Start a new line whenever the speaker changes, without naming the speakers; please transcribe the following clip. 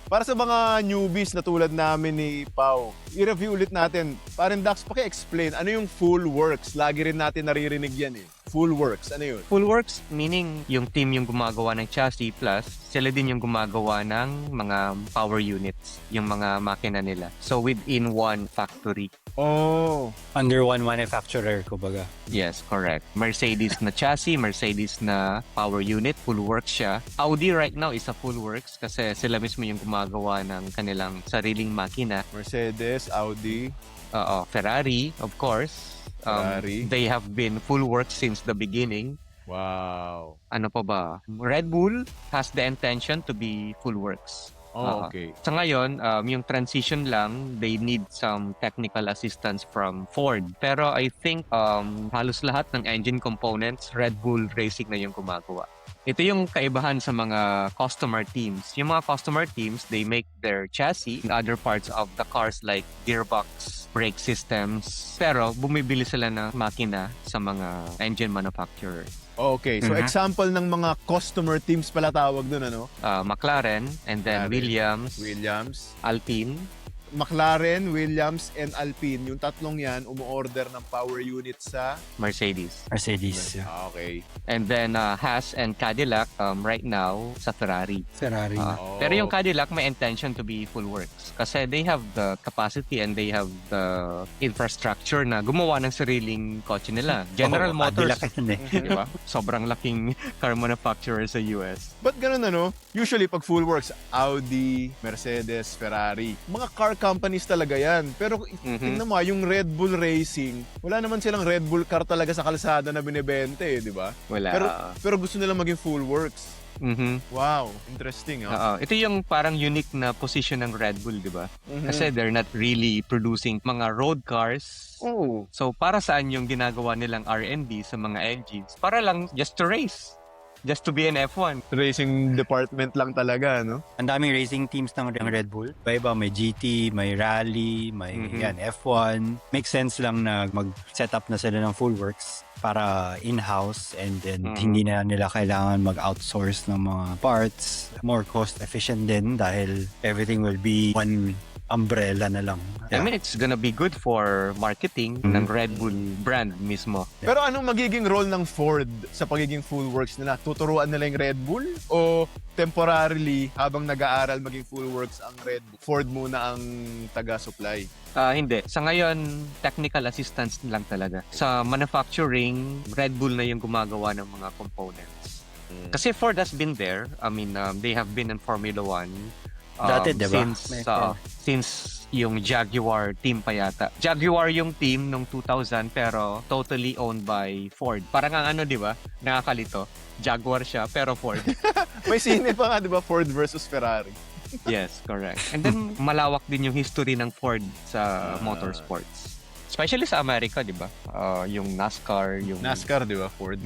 Para sa mga newbies na tulad namin ni Pau, i-review ulit natin. Parang Dax, paki-explain, ano yung full works? Lagi rin natin naririnig yan eh. Full works, ano yun?
Full works meaning yung team yung gumagawa ng chassis plus sila din yung gumagawa ng mga power units, yung mga makina nila. So within one factory.
Oh.
Under one manufacturer, kumbaga.
Yes, correct. Mercedes na chassis, Mercedes na power unit, full works siya. Audi right now is a full works kasi sila mismo yung gumagawa ng kanilang sariling makina.
Mercedes, Audi.
Ferrari, of course.
Ferrari.
They have been full works since the beginning.
Wow.
Ano pa ba? Red Bull has the intention to be full works.
Oh, okay.
Sa ngayon, yung transition lang, they need some technical assistance from Ford. Pero I think halos lahat ng engine components, Red Bull Racing na yung gumagawa. Ito yung kaibahan sa mga customer teams. Yung mga customer teams, they make their chassis in other parts of the cars like gearbox, brake systems. Pero bumibili sila ng makina sa mga engine manufacturers.
Okay, so example ng mga customer teams pala tawag dun, ano?
McLaren, and then
McLaren,
Williams,
Williams.
Alpine.
McLaren, Williams, and Alpine. Yung tatlong yan, umu-order ng power unit sa...
Mercedes.
Mercedes.
Okay.
And then Haas and Cadillac right now sa Ferrari.
Ferrari.
Pero yung Cadillac may intention to be full works kasi they have the capacity and they have the infrastructure na gumawa ng sariling kotse nila. General Motors, di ba? Sobrang laking car manufacturer sa US.
Ba't ganun, ano? Usually, pag full works, Audi, Mercedes, Ferrari. Mga car companies talaga yan. Pero tingnan mo, yung Red Bull Racing, wala naman silang Red Bull car talaga sa kalsada na binibente, di ba?
Wala.
Pero gusto nilang maging full works. Wow, interesting.
Ito yung parang unique na position ng Red Bull, di ba? Kasi they're not really producing mga road cars.
Oh.
So, para saan yung ginagawa nilang R&D sa mga engines? Para lang just to race. Just to be an F1.
Racing department lang talaga, no?
Ang daming racing teams ng Red Bull. Iba, may GT, may Rally, may yan, F1. Makes sense lang na mag-set up na sila ng full works para in-house and then hindi na nila kailangan mag-outsource ng mga parts. More cost efficient din dahil everything will be one umbrella na lang.
I mean, it's gonna be good for marketing ng Red Bull brand mismo.
Pero anong magiging role ng Ford sa pagiging full works nila? Tuturuan nila yung Red Bull? O temporarily, habang nag-aaral maging full works ang Red Bull, Ford muna ang taga-supply?
Hindi. Sa ngayon, technical assistance lang talaga. Sa manufacturing, Red Bull na yung gumagawa ng mga components. Kasi Ford has been there. I mean, they have been in Formula 1.
Dati, diba?
Since yung Jaguar team pa yata. Jaguar yung team nung 2000 pero totally owned by Ford. Parang ang ano, di ba? Nakakalito. Jaguar siya pero Ford.
May sine pa nga, di ba? Ford versus Ferrari.
Yes, correct. And then malawak din yung history ng Ford sa motorsports. Especially sa Amerika, di ba? Yung NASCAR, yung...
NASCAR, di ba? Ford.